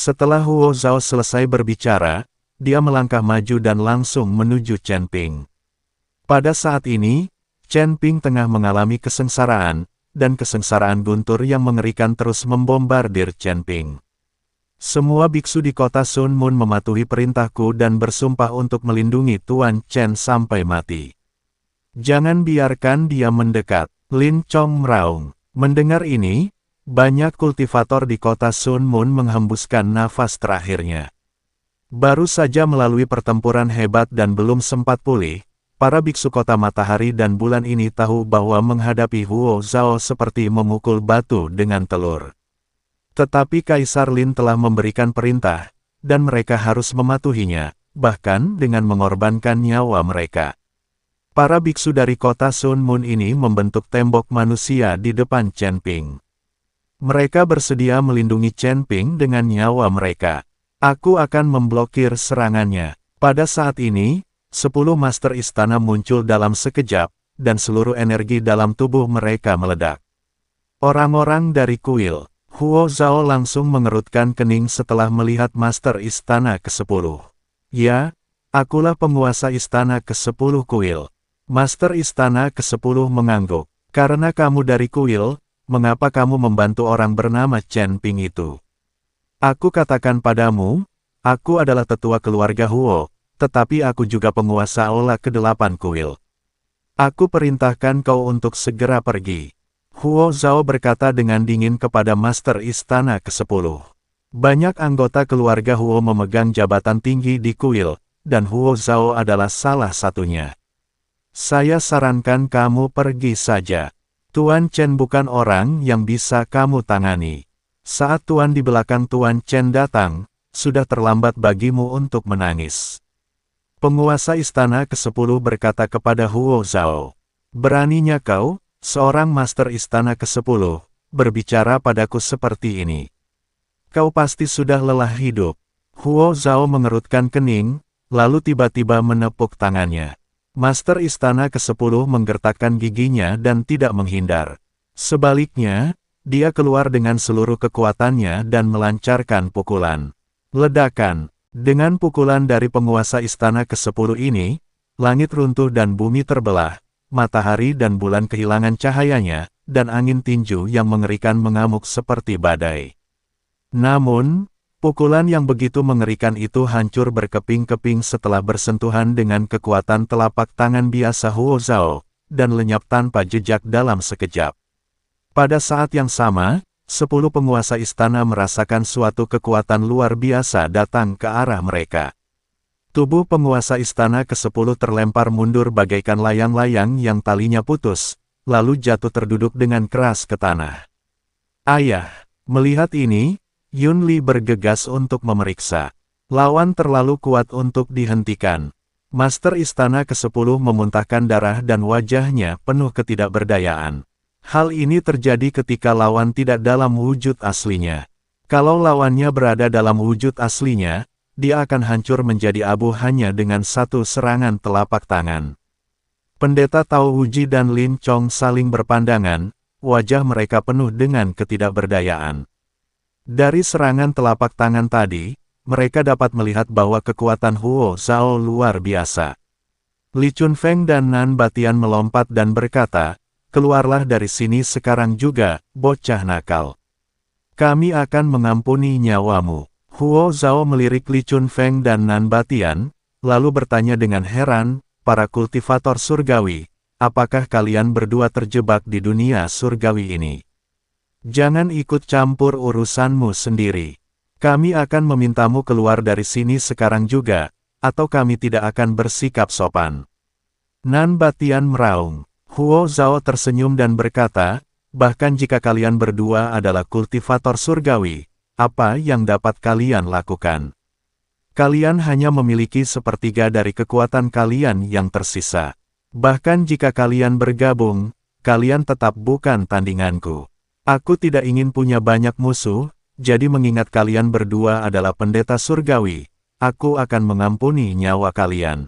Setelah Huo Zhao selesai berbicara, dia melangkah maju dan langsung menuju Chen Ping. Pada saat ini, Chen Ping tengah mengalami kesengsaraan, dan kesengsaraan guntur yang mengerikan terus membombardir Chen Ping. Semua biksu di kota Sun Mun mematuhi perintahku dan bersumpah untuk melindungi Tuan Chen sampai mati. Jangan biarkan dia mendekat, Lin Chong meraung. Mendengar ini, banyak kultivator di kota Sun Mun menghembuskan nafas terakhirnya. Baru saja melalui pertempuran hebat dan belum sempat pulih, para biksu kota matahari dan bulan ini tahu bahwa menghadapi Huo Zhao seperti memukul batu dengan telur. Tetapi Kaisar Lin telah memberikan perintah, dan mereka harus mematuhinya, bahkan dengan mengorbankan nyawa mereka. Para biksu dari kota Sun Mun ini membentuk tembok manusia di depan Chen Ping. Mereka bersedia melindungi Chen Ping dengan nyawa mereka. Aku akan memblokir serangannya. Pada saat ini, 10 master istana muncul dalam sekejap, dan seluruh energi dalam tubuh mereka meledak. Orang-orang dari kuil, Huo Zhao langsung mengerutkan kening setelah melihat master istana ke-10. Ya, akulah penguasa istana ke-10 kuil. Master istana ke-10 mengangguk. Karena kamu dari kuil, mengapa kamu membantu orang bernama Chen Ping itu? Aku katakan padamu, aku adalah tetua keluarga Huo, tetapi aku juga penguasa aula ke-8 kuil. Aku perintahkan kau untuk segera pergi. Huo Zhao berkata dengan dingin kepada master istana ke-10. Banyak anggota keluarga Huo memegang jabatan tinggi di kuil, dan Huo Zhao adalah salah satunya. Saya sarankan kamu pergi saja. Tuan Chen bukan orang yang bisa kamu tangani. Saat Tuan di belakang Tuan Chen datang, sudah terlambat bagimu untuk menangis. Penguasa istana ke-10 berkata kepada Huo Zhao. Beraninya kau, seorang master istana ke-10, berbicara padaku seperti ini. Kau pasti sudah lelah hidup. Huo Zhao mengerutkan kening, lalu tiba-tiba menepuk tangannya. Master istana ke-10 menggertakkan giginya dan tidak menghindar. Sebaliknya, dia keluar dengan seluruh kekuatannya dan melancarkan pukulan. Ledakan. Dengan pukulan dari penguasa istana ke-10 ini, langit runtuh dan bumi terbelah, matahari dan bulan kehilangan cahayanya, dan angin tinju yang mengerikan mengamuk seperti badai. Namun, pukulan yang begitu mengerikan itu hancur berkeping-keping setelah bersentuhan dengan kekuatan telapak tangan biasa Huo Zhao, dan lenyap tanpa jejak dalam sekejap. Pada saat yang sama, 10 penguasa istana merasakan suatu kekuatan luar biasa datang ke arah mereka. Tubuh penguasa istana ke-10 terlempar mundur bagaikan layang-layang yang talinya putus, lalu jatuh terduduk dengan keras ke tanah. Ayah, melihat ini, Yun Li bergegas untuk memeriksa. Lawan terlalu kuat untuk dihentikan. Master istana ke-10 memuntahkan darah dan wajahnya penuh ketidakberdayaan. Hal ini terjadi ketika lawan tidak dalam wujud aslinya. Kalau lawannya berada dalam wujud aslinya, dia akan hancur menjadi abu hanya dengan satu serangan telapak tangan. Pendeta Tao Wuji dan Lin Chong saling berpandangan, wajah mereka penuh dengan ketidakberdayaan. Dari serangan telapak tangan tadi, mereka dapat melihat bahwa kekuatan Huo Zhao luar biasa. Li Chunfeng dan Nan Batian melompat dan berkata, keluarlah dari sini sekarang juga, bocah nakal. Kami akan mengampuni nyawamu. Huo Zhao melirik Li Chunfeng dan Nan Batian, lalu bertanya dengan heran, para kultivator surgawi, apakah kalian berdua terjebak di dunia surgawi ini? Jangan ikut campur urusanmu sendiri. Kami akan memintamu keluar dari sini sekarang juga, atau kami tidak akan bersikap sopan. Nan Batian meraung. Huo Zhao tersenyum dan berkata, bahkan jika kalian berdua adalah kultivator surgawi, apa yang dapat kalian lakukan? Kalian hanya memiliki sepertiga dari kekuatan kalian yang tersisa. Bahkan jika kalian bergabung, kalian tetap bukan tandinganku. Aku tidak ingin punya banyak musuh, jadi mengingat kalian berdua adalah pendeta surgawi, aku akan mengampuni nyawa kalian.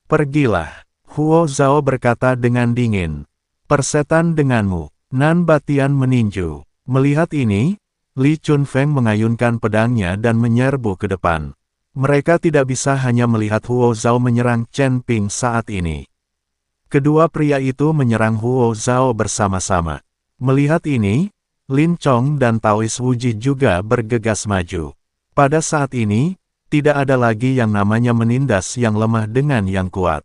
Pergilah. Huo Zhao berkata dengan dingin. Persetan denganmu. Nan Batian meninju. Melihat ini, Li Chunfeng mengayunkan pedangnya dan menyerbu ke depan. Mereka tidak bisa hanya melihat Huo Zhao menyerang Chen Ping saat ini. Kedua pria itu menyerang Huo Zhao bersama-sama. Melihat ini, Lin Chong dan Taois Wuji juga bergegas maju. Pada saat ini, tidak ada lagi yang namanya menindas yang lemah dengan yang kuat.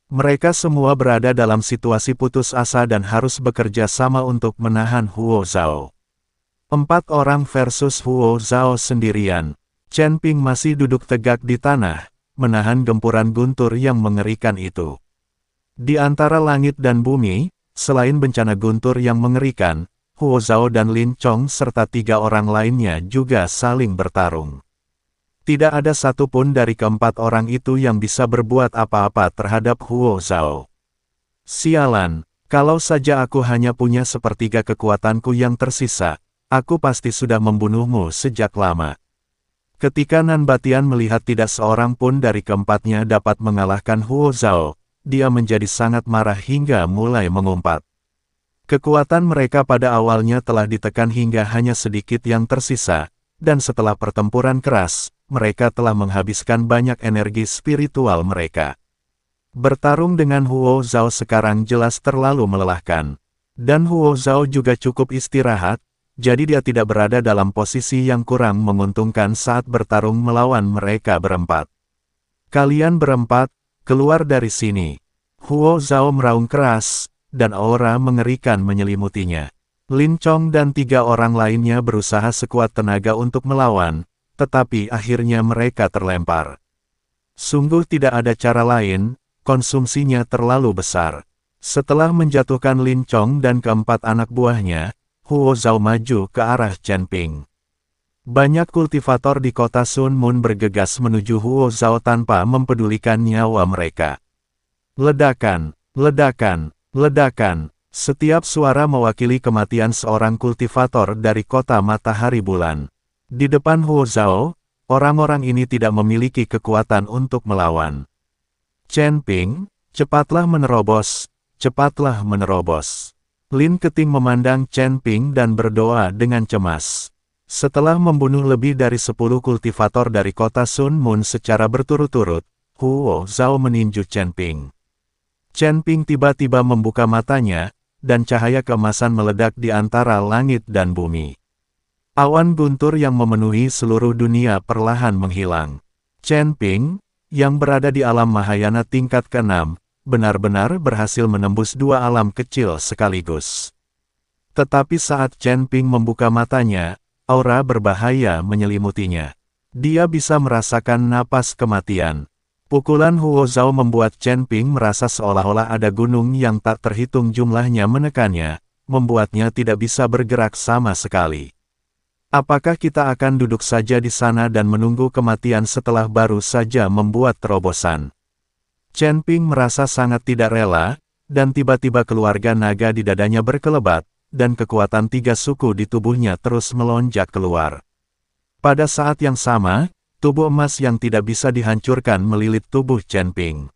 Mereka semua berada dalam situasi putus asa dan harus bekerja sama untuk menahan Huo Zhao. 4 orang versus Huo Zhao sendirian. Chen Ping masih duduk tegak di tanah, menahan gempuran guntur yang mengerikan itu. Di antara langit dan bumi, selain bencana guntur yang mengerikan, Huo Zhao dan Lin Chong serta 3 orang lainnya juga saling bertarung. Tidak ada satupun dari keempat orang itu yang bisa berbuat apa-apa terhadap Huo Zhao. Sialan, kalau saja aku hanya punya sepertiga kekuatanku yang tersisa, aku pasti sudah membunuhmu sejak lama. Ketika Nan Batian melihat tidak seorang pun dari keempatnya dapat mengalahkan Huo Zhao, dia menjadi sangat marah hingga mulai mengumpat. Kekuatan mereka pada awalnya telah ditekan hingga hanya sedikit yang tersisa, dan setelah pertempuran keras, mereka telah menghabiskan banyak energi spiritual mereka. Bertarung dengan Huo Zhao sekarang jelas terlalu melelahkan. Dan Huo Zhao juga cukup istirahat, jadi dia tidak berada dalam posisi yang kurang menguntungkan saat bertarung melawan mereka berempat. Kalian berempat, keluar dari sini. Huo Zhao meraung keras, dan aura mengerikan menyelimutinya. Lin Chong dan 3 orang lainnya berusaha sekuat tenaga untuk melawan, tetapi akhirnya mereka terlempar. Sungguh tidak ada cara lain, konsumsinya terlalu besar. Setelah menjatuhkan Lin Chong dan keempat anak buahnya, Huo Zhao maju ke arah Chen Ping. Banyak kultivator di kota Sun Moon bergegas menuju Huo Zhao tanpa mempedulikan nyawa mereka. Ledakan, ledakan, ledakan. Setiap suara mewakili kematian seorang kultivator dari kota Matahari Bulan. Di depan Huo Zhao, orang-orang ini tidak memiliki kekuatan untuk melawan. Chen Ping, cepatlah menerobos, cepatlah menerobos. Lin Keting memandang Chen Ping dan berdoa dengan cemas. Setelah membunuh lebih dari 10 kultivator dari kota Sun Moon secara berturut-turut, Huo Zhao meninju Chen Ping. Chen Ping tiba-tiba membuka matanya, dan cahaya keemasan meledak di antara langit dan bumi. Awan guntur yang memenuhi seluruh dunia perlahan menghilang. Chen Ping, yang berada di alam Mahayana tingkat ke-6, benar-benar berhasil menembus 2 alam kecil sekaligus. Tetapi saat Chen Ping membuka matanya, aura berbahaya menyelimutinya. Dia bisa merasakan napas kematian. Pukulan Huo Zhao membuat Chen Ping merasa seolah-olah ada gunung yang tak terhitung jumlahnya menekannya, membuatnya tidak bisa bergerak sama sekali. Apakah kita akan duduk saja di sana dan menunggu kematian setelah baru saja membuat terobosan? Chen Ping merasa sangat tidak rela, dan tiba-tiba keluarga naga di dadanya berkelebat, dan kekuatan 3 suku di tubuhnya terus melonjak keluar. Pada saat yang sama, tubuh emas yang tidak bisa dihancurkan melilit tubuh Chen Ping.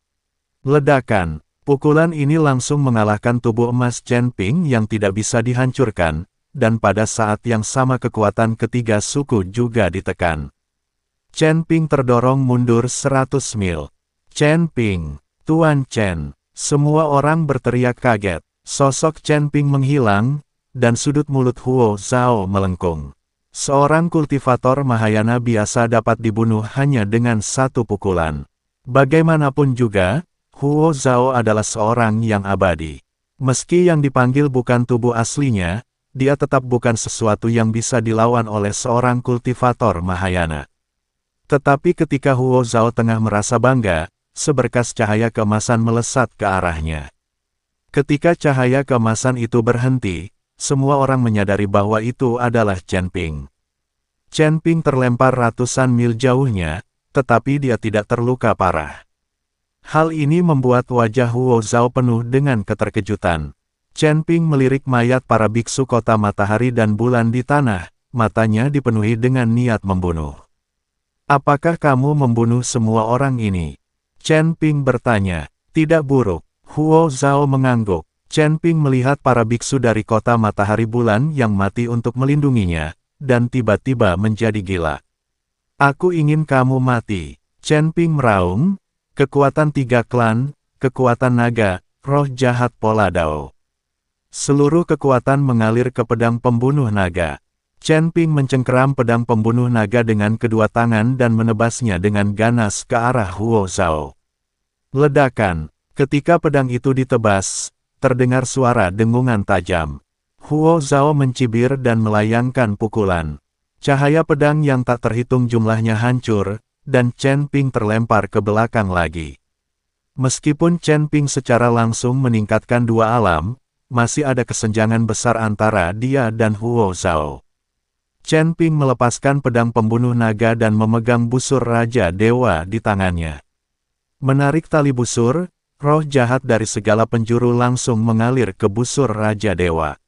Ledakan, pukulan ini langsung mengalahkan tubuh emas Chen Ping yang tidak bisa dihancurkan, dan pada saat yang sama kekuatan ketiga suku juga ditekan. Chen Ping terdorong mundur 100 mil. Chen Ping, Tuan Chen, semua orang berteriak kaget. Sosok Chen Ping menghilang, dan sudut mulut Huo Zhao melengkung. Seorang kultivator Mahayana biasa dapat dibunuh hanya dengan 1 pukulan. Bagaimanapun juga, Huo Zhao adalah seorang yang abadi. Meski yang dipanggil bukan tubuh aslinya, dia tetap bukan sesuatu yang bisa dilawan oleh seorang kultivator Mahayana. Tetapi ketika Huo Zhao tengah merasa bangga, seberkas cahaya keemasan melesat ke arahnya. Ketika cahaya keemasan itu berhenti, semua orang menyadari bahwa itu adalah Chen Ping. Chen Ping terlempar ratusan mil jauhnya, tetapi dia tidak terluka parah. Hal ini membuat wajah Huo Zhao penuh dengan keterkejutan. Chen Ping melirik mayat para biksu kota Matahari dan Bulan di tanah, matanya dipenuhi dengan niat membunuh. Apakah kamu membunuh semua orang ini? Chen Ping bertanya. Tidak buruk. Huo Zhao mengangguk. Chen Ping melihat para biksu dari kota Matahari Bulan yang mati untuk melindunginya, dan tiba-tiba menjadi gila. Aku ingin kamu mati. Chen Ping meraung, kekuatan 3 klan, kekuatan naga, roh jahat pola Dao. Seluruh kekuatan mengalir ke pedang pembunuh naga. Chen Ping mencengkeram pedang pembunuh naga dengan kedua tangan dan menebasnya dengan ganas ke arah Huo Zhao. Ledakan. Ketika pedang itu ditebas, terdengar suara dengungan tajam. Huo Zhao mencibir dan melayangkan pukulan. Cahaya pedang yang tak terhitung jumlahnya hancur, dan Chen Ping terlempar ke belakang lagi. Meskipun Chen Ping secara langsung meningkatkan 2 alam, masih ada kesenjangan besar antara dia dan Huo Zhao. Chen Ping melepaskan pedang pembunuh naga dan memegang busur Raja Dewa di tangannya. Menarik tali busur, roh jahat dari segala penjuru langsung mengalir ke busur Raja Dewa.